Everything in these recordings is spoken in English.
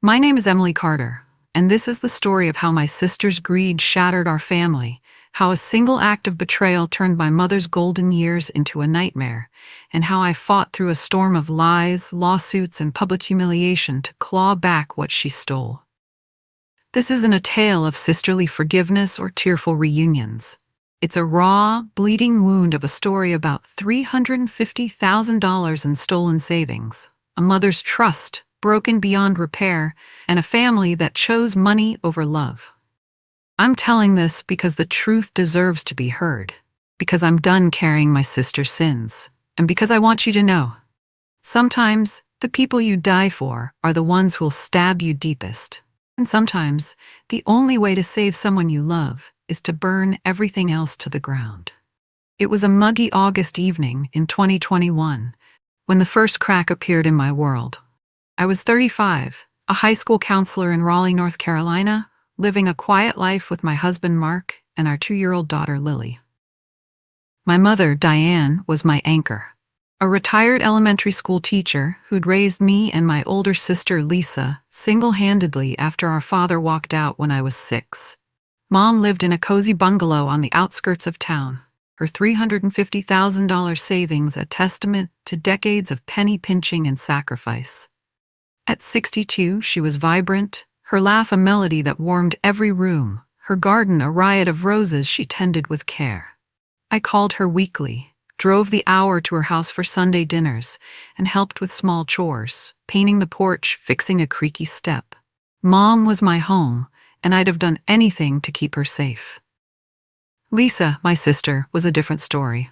My name is Emily Carter, and this is the story of how my sister's greed shattered our family, how a single act of betrayal turned my mother's golden years into a nightmare, and how I fought through a storm of lies, lawsuits, and public humiliation to claw back what she stole. This isn't a tale of sisterly forgiveness or tearful reunions. It's a raw, bleeding wound of a story about $350,000 in stolen savings, a mother's trust broken beyond repair, and a family that chose money over love. I'm telling this because the truth deserves to be heard, because I'm done carrying my sister's sins, and because I want you to know. Sometimes, the people you die for are the ones who'll stab you deepest. And sometimes, the only way to save someone you love is to burn everything else to the ground. It was a muggy August evening in 2021 when the first crack appeared in my world. I was 35, a high school counselor in Raleigh, North Carolina, living a quiet life with my husband Mark and our 2-year-old daughter Lily. My mother, Diane, was my anchor, a retired elementary school teacher who'd raised me and my older sister Lisa single-handedly after our father walked out when I was 6. Mom lived in a cozy bungalow on the outskirts of town, her $350,000 savings a testament to decades of penny pinching and sacrifice. At 62, she was vibrant, her laugh a melody that warmed every room, her garden a riot of roses she tended with care. I called her weekly, drove the hour to her house for Sunday dinners, and helped with small chores, painting the porch, fixing a creaky step. Mom was my home, and I'd have done anything to keep her safe. Lisa, my sister, was a different story.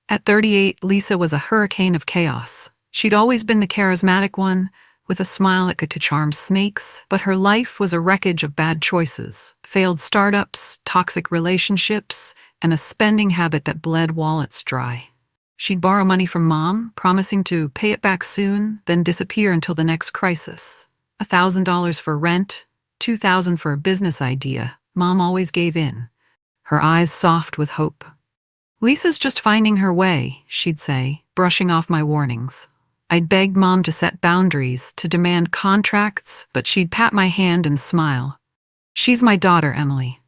At 38, Lisa was a hurricane of chaos. She'd always been the charismatic one, with a smile that could charm snakes, but her life was a wreckage of bad choices, failed startups, toxic relationships, and a spending habit that bled wallets dry. She'd borrow money from Mom, promising to pay it back soon, then disappear until the next crisis. $1,000 for rent, $2,000 for a business idea. Mom always gave in, her eyes soft with hope. "Lisa's just finding her way," she'd say, brushing off my warnings. I'd begged Mom to set boundaries, to demand contracts, but she'd pat my hand and smile. "She's my daughter, Emily.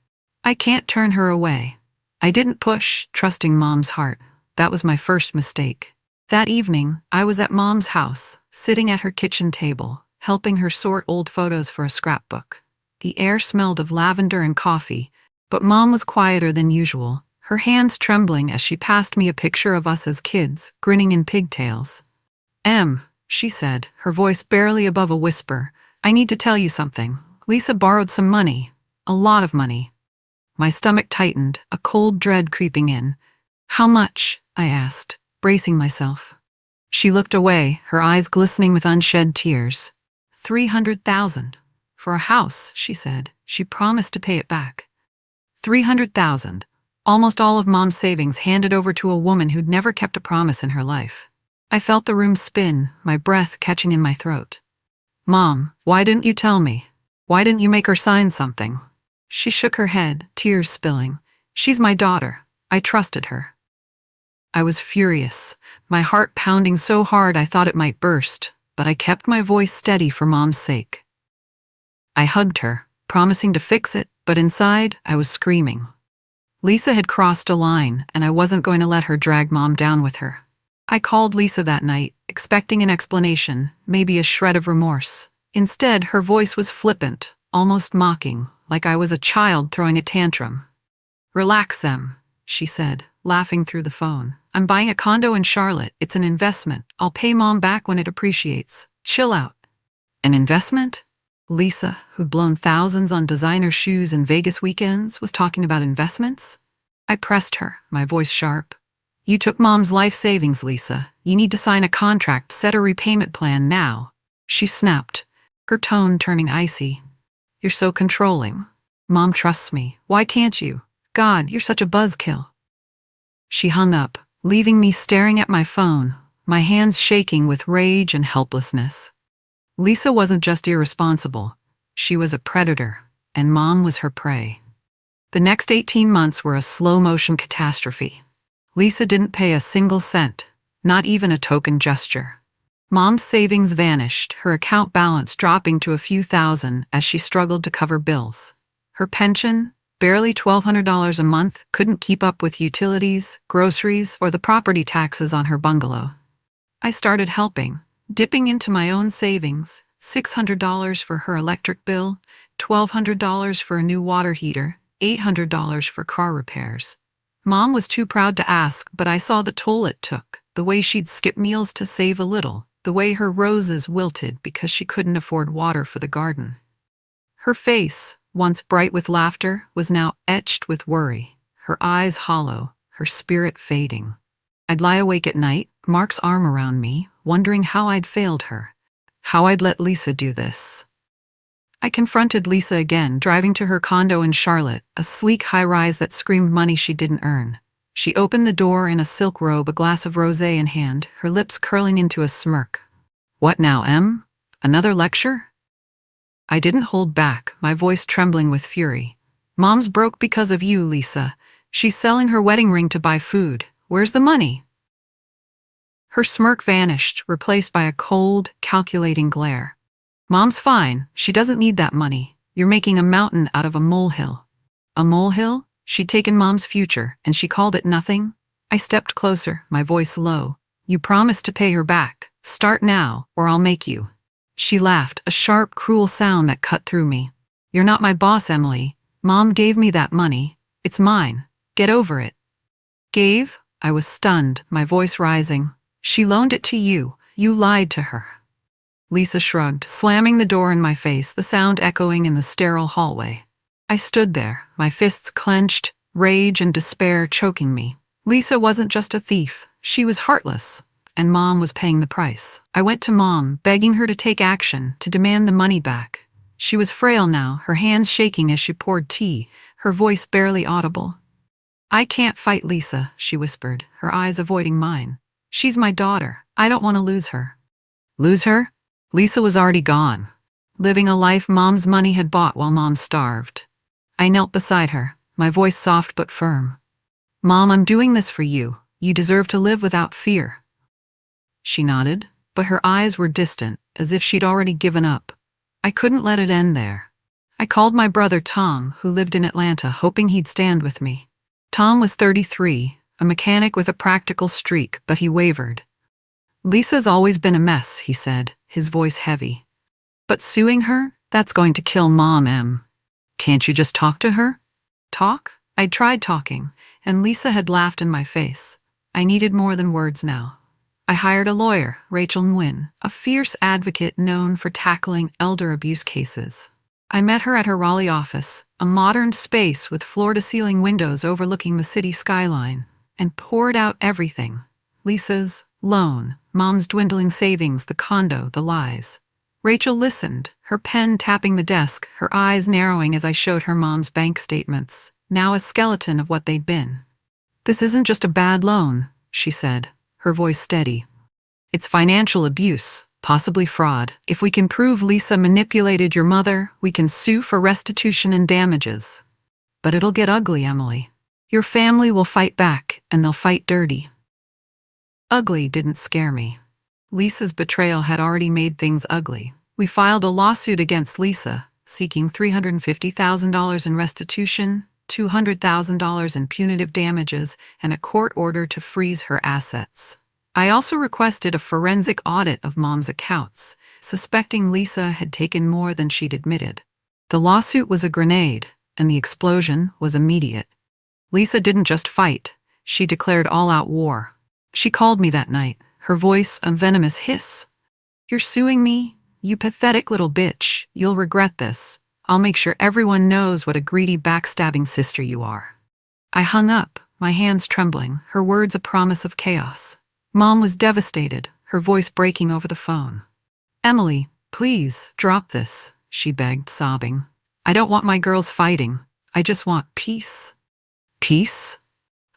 I can't turn her away." I didn't push, trusting Mom's heart. That was my first mistake. That evening, I was at Mom's house, sitting at her kitchen table, helping her sort old photos for a scrapbook. The air smelled of lavender and coffee, but Mom was quieter than usual, her hands trembling as she passed me a picture of us as kids, grinning in pigtails. "Em," she said, her voice barely above a whisper, "I need to tell you something. Lisa borrowed some money. A lot of money." My stomach tightened, a cold dread creeping in. "How much?" I asked, bracing myself. She looked away, her eyes glistening with unshed tears. $300,000. For a house, she said. She promised to pay it back. $300,000. Almost all of Mom's savings handed over to a woman who'd never kept a promise in her life. I felt the room spin, my breath catching in my throat. "Mom, why didn't you tell me? Why didn't you make her sign something?" She shook her head, tears spilling. "She's my daughter. I trusted her." I was furious, my heart pounding so hard I thought it might burst, but I kept my voice steady for Mom's sake. I hugged her, promising to fix it, but inside, I was screaming. Lisa had crossed a line, and I wasn't going to let her drag Mom down with her. I called Lisa that night, expecting an explanation, maybe a shred of remorse. Instead, her voice was flippant, almost mocking, like I was a child throwing a tantrum. "Relax, Em," she said, laughing through the phone. "I'm buying a condo in Charlotte. It's an investment. I'll pay Mom back when it appreciates. Chill out." An investment? Lisa, who'd blown thousands on designer shoes and Vegas weekends, was talking about investments? I pressed her, my voice sharp. "You took Mom's life savings, Lisa. You need to sign a contract, set a repayment plan now." She snapped, her tone turning icy. "You're so controlling. Mom trusts me. Why can't you? God, you're such a buzzkill." She hung up, leaving me staring at my phone, my hands shaking with rage and helplessness. Lisa wasn't just irresponsible. She was a predator, and Mom was her prey. The next 18 months were a slow-motion catastrophe. Lisa didn't pay a single cent, not even a token gesture. Mom's savings vanished, her account balance dropping to a few thousand as she struggled to cover bills. Her pension, barely $1,200 a month, couldn't keep up with utilities, groceries, or the property taxes on her bungalow. I started helping, dipping into my own savings, $600 for her electric bill, $1,200 for a new water heater, $800 for car repairs. Mom was too proud to ask, but I saw the toll it took, the way she'd skip meals to save a little, the way her roses wilted because she couldn't afford water for the garden. Her face, once bright with laughter, was now etched with worry, her eyes hollow, her spirit fading. I'd lie awake at night, Mark's arm around me, wondering how I'd failed her, how I'd let Lisa do this. I confronted Lisa again, driving to her condo in Charlotte, a sleek high-rise that screamed money she didn't earn. She opened the door in a silk robe, a glass of rosé in hand, her lips curling into a smirk. "What now, Em? Another lecture?" I didn't hold back, my voice trembling with fury. "Mom's broke because of you, Lisa. She's selling her wedding ring to buy food. Where's the money?" Her smirk vanished, replaced by a cold, calculating glare. "Mom's fine. She doesn't need that money. You're making a mountain out of a molehill." A molehill? She'd taken Mom's future, and she called it nothing? I stepped closer, my voice low. "You promised to pay her back. Start now, or I'll make you." She laughed, a sharp, cruel sound that cut through me. "You're not my boss, Emily. Mom gave me that money. It's mine. Get over it." "Gave?" I was stunned, my voice rising. "She loaned it to you. You lied to her." Lisa shrugged, slamming the door in my face, the sound echoing in the sterile hallway. I stood there, my fists clenched, rage and despair choking me. Lisa wasn't just a thief, she was heartless, and Mom was paying the price. I went to Mom, begging her to take action, to demand the money back. She was frail now, her hands shaking as she poured tea, her voice barely audible. "I can't fight Lisa," she whispered, her eyes avoiding mine. "She's my daughter. I don't want to lose her." Lose her? Lisa was already gone, living a life Mom's money had bought while Mom starved. I knelt beside her, my voice soft but firm. "Mom, I'm doing this for you. You deserve to live without fear." She nodded, but her eyes were distant, as if she'd already given up. I couldn't let it end there. I called my brother Tom, who lived in Atlanta, hoping he'd stand with me. Tom was 33, a mechanic with a practical streak, but he wavered. "Lisa's always been a mess," he said, his voice heavy. "But suing her? That's going to kill Mom, Em. Can't you just talk to her?" Talk? I'd tried talking, and Lisa had laughed in my face. I needed more than words now. I hired a lawyer, Rachel Nguyen, a fierce advocate known for tackling elder abuse cases. I met her at her Raleigh office, a modern space with floor-to-ceiling windows overlooking the city skyline, and poured out everything. Lisa's loan, Mom's dwindling savings, the condo, the lies. Rachel listened, her pen tapping the desk, her eyes narrowing as I showed her Mom's bank statements, now a skeleton of what they'd been. "This isn't just a bad loan," she said, her voice steady. "It's financial abuse, possibly fraud. If we can prove Lisa manipulated your mother, we can sue for restitution and damages. But it'll get ugly, Emily. Your family will fight back, and they'll fight dirty." Ugly didn't scare me. Lisa's betrayal had already made things ugly. We filed a lawsuit against Lisa, seeking $350,000 in restitution, $200,000 in punitive damages, and a court order to freeze her assets. I also requested a forensic audit of Mom's accounts, suspecting Lisa had taken more than she'd admitted. The lawsuit was a grenade, and the explosion was immediate. Lisa didn't just fight, she declared all-out war. She called me that night, her voice a venomous hiss. "You're suing me? You pathetic little bitch. You'll regret this. I'll make sure everyone knows what a greedy, backstabbing sister you are." I hung up, my hands trembling, her words a promise of chaos. Mom was devastated, her voice breaking over the phone. "Emily, please, drop this," she begged, sobbing. "I don't want my girls fighting. I just want peace." Peace?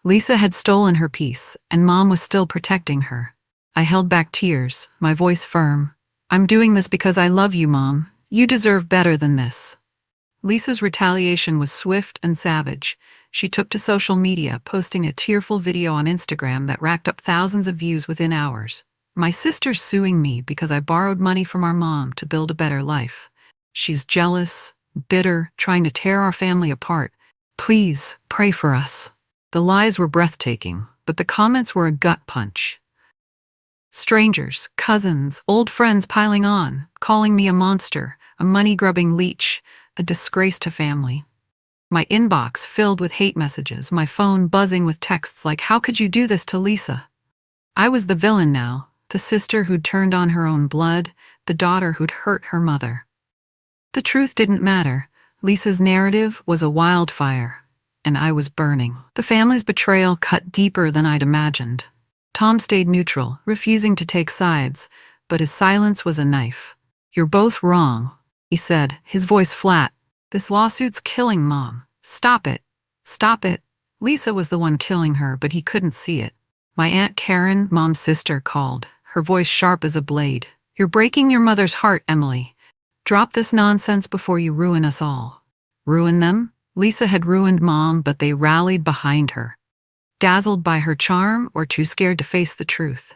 Lisa had stolen her peace, and Mom was still protecting her. I held back tears, my voice firm. "I'm doing this because I love you, Mom. You deserve better than this." Lisa's retaliation was swift and savage. She took to social media, posting a tearful video on Instagram that racked up thousands of views within hours. My sister's suing me because I borrowed money from our mom to build a better life. She's jealous, bitter, trying to tear our family apart. Please, pray for us. The lies were breathtaking, but the comments were a gut punch. Strangers, cousins, old friends piling on, calling me a monster, a money-grubbing leech, a disgrace to family. My inbox filled with hate messages, my phone buzzing with texts like, "How could you do this to Lisa?" I was the villain now, the sister who'd turned on her own blood, the daughter who'd hurt her mother. The truth didn't matter. Lisa's narrative was a wildfire, and I was burning. The family's betrayal cut deeper than I'd imagined. Tom stayed neutral, refusing to take sides, but his silence was a knife. "You're both wrong," he said, his voice flat. "This lawsuit's killing Mom. Stop it. Stop it." Lisa was the one killing her, but he couldn't see it. My Aunt Karen, Mom's sister, called, her voice sharp as a blade. "You're breaking your mother's heart, Emily. Drop this nonsense before you ruin us all." Ruin them? Lisa had ruined Mom, but they rallied behind her. Dazzled by her charm or too scared to face the truth.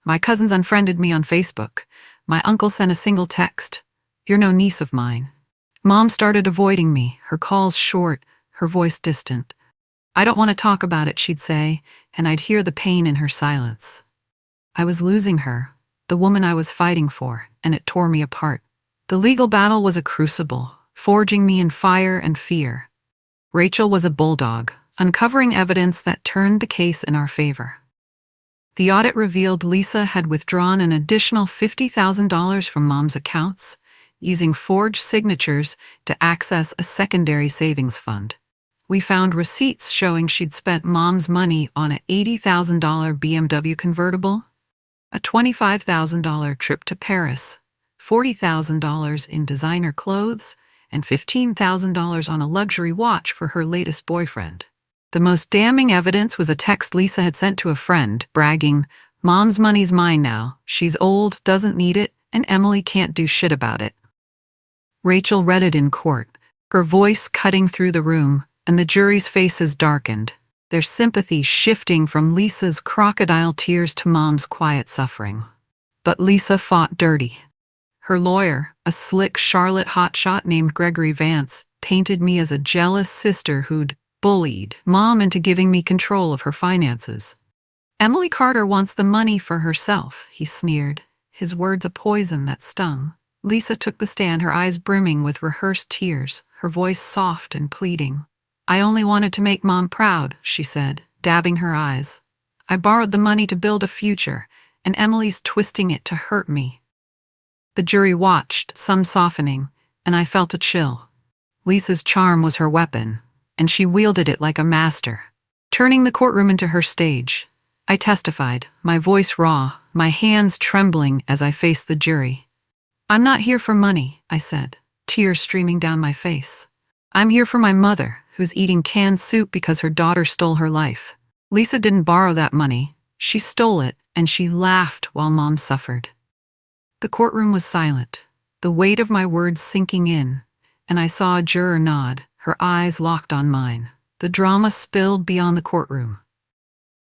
My cousins unfriended me on Facebook. My uncle sent a single text, "You're no niece of mine." Mom started avoiding me, her calls short, her voice distant. "I don't want to talk about it," she'd say, and I'd hear the pain in her silence. I was losing her, the woman I was fighting for, and it tore me apart. The legal battle was a crucible, forging me in fire and fear. Rachel was a bulldog, uncovering evidence that turned the case in our favor. The audit revealed Lisa had withdrawn an additional $50,000 from Mom's accounts, using forged signatures to access a secondary savings fund. We found receipts showing she'd spent Mom's money on an $80,000 BMW convertible, a $25,000 trip to Paris, $40,000 in designer clothes, and $15,000 on a luxury watch for her latest boyfriend. The most damning evidence was a text Lisa had sent to a friend, bragging, "Mom's money's mine now. She's old, doesn't need it, and Emily can't do shit about it." Rachel read it in court, her voice cutting through the room, and the jury's faces darkened, their sympathy shifting from Lisa's crocodile tears to Mom's quiet suffering. But Lisa fought dirty. Her lawyer, a slick Charlotte hotshot named Gregory Vance, painted me as a jealous sister who'd bullied Mom into giving me control of her finances. "Emily Carter wants the money for herself," he sneered, his words a poison that stung. Lisa took the stand, her eyes brimming with rehearsed tears, her voice soft and pleading. "I only wanted to make Mom proud," she said, dabbing her eyes. "I borrowed the money to build a future, and Emily's twisting it to hurt me." The jury watched, some softening, and I felt a chill. Lisa's charm was her weapon, and she wielded it like a master, turning the courtroom into her stage. I testified, my voice raw, my hands trembling as I faced the jury. "I'm not here for money," I said, tears streaming down my face. "I'm here for my mother, who's eating canned soup because her daughter stole her life. Lisa didn't borrow that money. She stole it, and she laughed while Mom suffered." The courtroom was silent, the weight of my words sinking in, and I saw a juror nod, her eyes locked on mine. The drama spilled beyond the courtroom.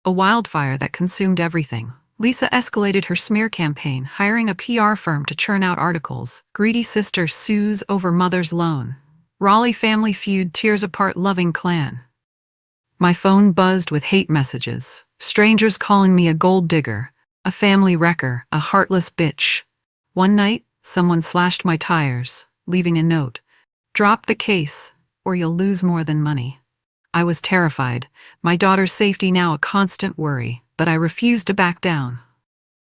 A wildfire that consumed everything. Lisa escalated her smear campaign, hiring a PR firm to churn out articles. Greedy sister sues over mother's loan. Raleigh family feud tears apart loving clan. My phone buzzed with hate messages. Strangers calling me a gold digger, a family wrecker, a heartless bitch. One night, someone slashed my tires, leaving a note. "Drop the case, or you'll lose more than money." I was terrified, my daughter's safety now a constant worry, but I refused to back down.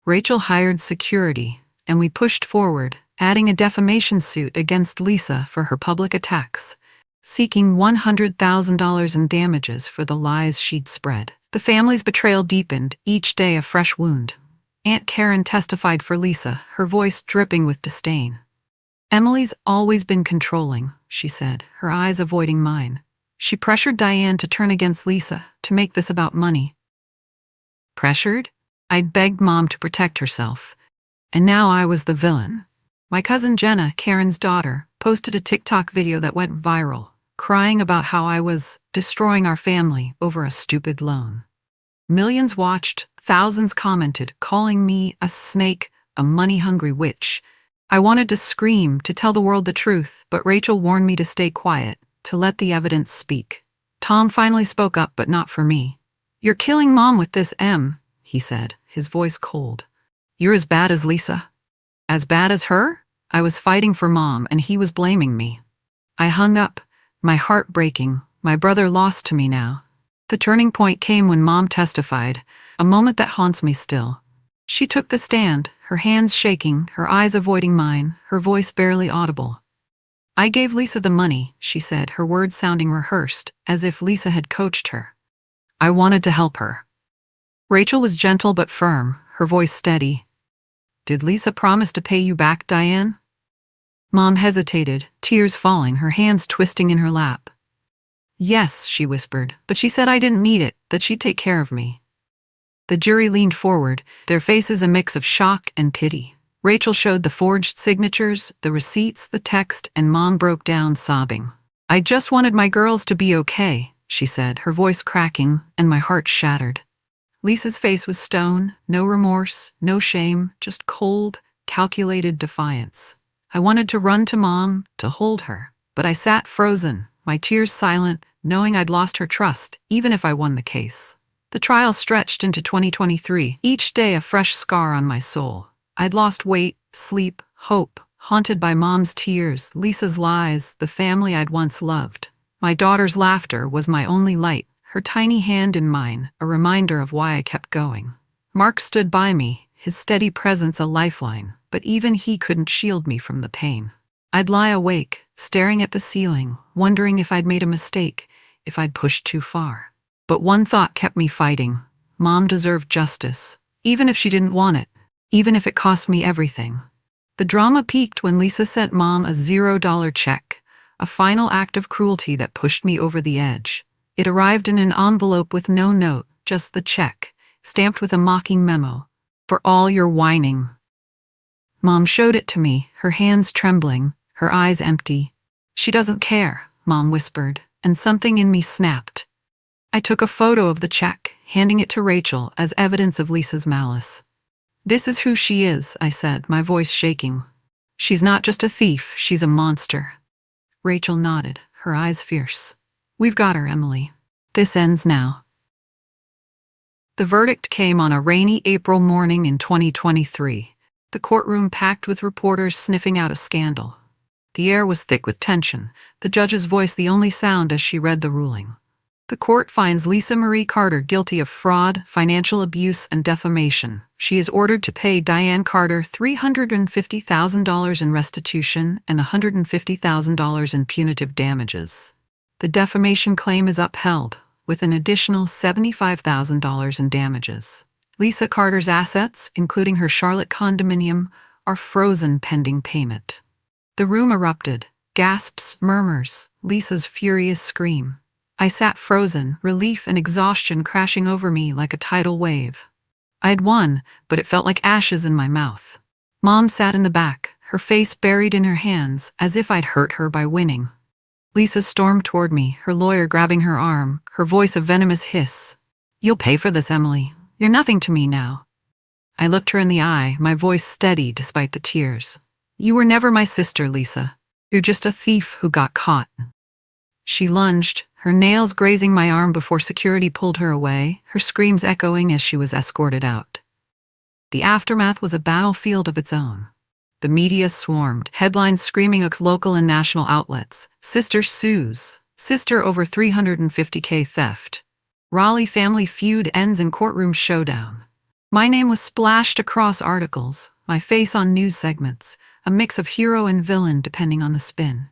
Rachel hired security, and we pushed forward, adding a defamation suit against Lisa for her public attacks, seeking $100,000 in damages for the lies she'd spread. The family's betrayal deepened, each day a fresh wound. Aunt Karen testified for Lisa, her voice dripping with disdain. "Emily's always been controlling," she said, her eyes avoiding mine. "She pressured Diane to turn against Lisa, to make this about money." Pressured? I'd begged Mom to protect herself, and now I was the villain. My cousin Jenna, Karen's daughter, posted a TikTok video that went viral, crying about how I was destroying our family over a stupid loan. Millions watched, thousands commented, calling me a snake, a money-hungry witch. I wanted to scream, to tell the world the truth, but Rachel warned me to stay quiet, to let the evidence speak. Tom finally spoke up, but not for me. "You're killing Mom with this, Em," he said, his voice cold. "You're as bad as Lisa." As bad as her? I was fighting for Mom, and he was blaming me. I hung up, my heart breaking, my brother lost to me now. The turning point came when Mom testified, a moment that haunts me still. She took the stand, her hands shaking, her eyes avoiding mine, her voice barely audible. "I gave Lisa the money," she said, her words sounding rehearsed, as if Lisa had coached her. "I wanted to help her." Rachel was gentle but firm, her voice steady. "Did Lisa promise to pay you back, Diane?" Mom hesitated, tears falling, her hands twisting in her lap. "Yes," she whispered, "but she said I didn't need it, that she'd take care of me." The jury leaned forward, their faces a mix of shock and pity. Rachel showed the forged signatures, the receipts, the text, and Mom broke down sobbing. "I just wanted my girls to be okay," she said, her voice cracking, and my heart shattered. Lisa's face was stone, no remorse, no shame, just cold, calculated defiance. I wanted to run to Mom, to hold her, but I sat frozen, my tears silent, knowing I'd lost her trust, even if I won the case. The trial stretched into 2023, each day a fresh scar on my soul. I'd lost weight, sleep, hope, haunted by Mom's tears, Lisa's lies, the family I'd once loved. My daughter's laughter was my only light, her tiny hand in mine, a reminder of why I kept going. Mark stood by me, his steady presence a lifeline, but even he couldn't shield me from the pain. I'd lie awake, staring at the ceiling, wondering if I'd made a mistake, if I'd pushed too far. But one thought kept me fighting. Mom deserved justice, even if she didn't want it, even if it cost me everything. The drama peaked when Lisa sent Mom a $0 check, a final act of cruelty that pushed me over the edge. It arrived in an envelope with no note, just the check, stamped with a mocking memo. "For all your whining." Mom showed it to me, her hands trembling, her eyes empty. "She doesn't care," Mom whispered, and something in me snapped. I took a photo of the check, handing it to Rachel as evidence of Lisa's malice. "This is who she is," I said, my voice shaking. "She's not just a thief, she's a monster." Rachel nodded, her eyes fierce. "We've got her, Emily. This ends now." The verdict came on a rainy April morning in 2023, the courtroom packed with reporters sniffing out a scandal. The air was thick with tension, the judge's voice the only sound as she read the ruling. The court finds Lisa Marie Carter guilty of fraud, financial abuse, and defamation. She is ordered to pay Diane Carter $350,000 in restitution and $150,000 in punitive damages. The defamation claim is upheld, with an additional $75,000 in damages. Lisa Carter's assets, including her Charlotte condominium, are frozen pending payment. The room erupted. Gasps, murmurs, Lisa's furious scream. I sat frozen, relief and exhaustion crashing over me like a tidal wave. I'd won, but it felt like ashes in my mouth. Mom sat in the back, her face buried in her hands, as if I'd hurt her by winning. Lisa stormed toward me, her lawyer grabbing her arm, her voice a venomous hiss. "You'll pay for this, Emily. You're nothing to me now." I looked her in the eye, my voice steady despite the tears. "You were never my sister, Lisa. You're just a thief who got caught." She lunged, her nails grazing my arm before security pulled her away, her screams echoing as she was escorted out. The aftermath was a battlefield of its own. The media swarmed, headlines screaming across local and national outlets. "Sister sues. Sister over $350K theft. Raleigh family feud ends in courtroom showdown." My name was splashed across articles, my face on news segments, a mix of hero and villain depending on the spin.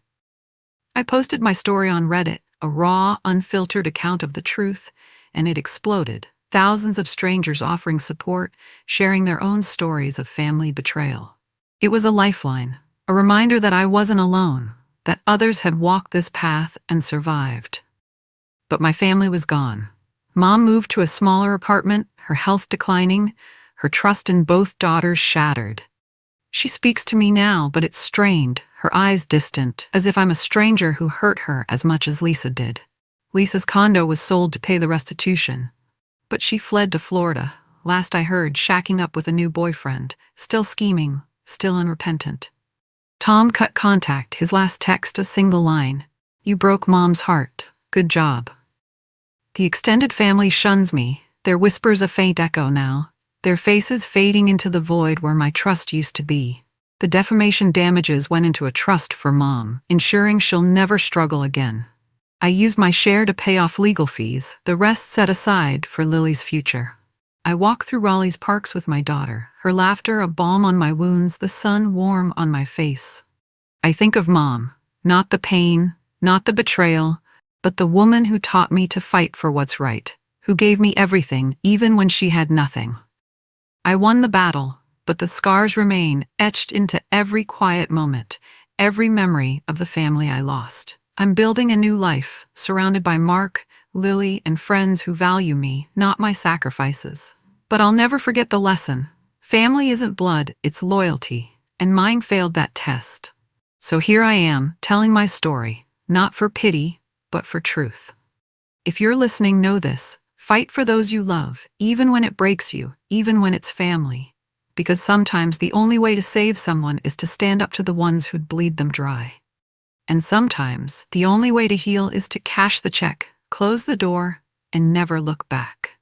I posted my story on Reddit, a raw, unfiltered account of the truth, and it exploded. Thousands of strangers offering support, sharing their own stories of family betrayal. It was a lifeline, a reminder that I wasn't alone, that others had walked this path and survived. But my family was gone. Mom moved to a smaller apartment, her health declining, her trust in both daughters shattered. She speaks to me now, but it's strained, her eyes distant, as if I'm a stranger who hurt her as much as Lisa did. Lisa's condo was sold to pay the restitution. But she fled to Florida, last I heard, shacking up with a new boyfriend, still scheming, still unrepentant. Tom cut contact, his last text a single line. You broke Mom's heart. Good job. The extended family shuns me, their whispers a faint echo now, their faces fading into the void where my trust used to be. The defamation damages went into a trust for Mom, ensuring she'll never struggle again. I used my share to pay off legal fees, the rest set aside for Lily's future. I walk through Raleigh's parks with my daughter, her laughter a balm on my wounds, the sun warm on my face. I think of Mom, not the pain, not the betrayal, but the woman who taught me to fight for what's right, who gave me everything even when she had nothing. I won the battle, but the scars remain, etched into every quiet moment, every memory of the family I lost. I'm building a new life, surrounded by Mark, Lily, and friends who value me, not my sacrifices. But I'll never forget the lesson. Family isn't blood, it's loyalty, and mine failed that test. So here I am, telling my story, not for pity, but for truth. If you're listening, know this. Fight for those you love, even when it breaks you, even when it's family. Because sometimes the only way to save someone is to stand up to the ones who'd bleed them dry. And sometimes the only way to heal is to cash the check, close the door, and never look back.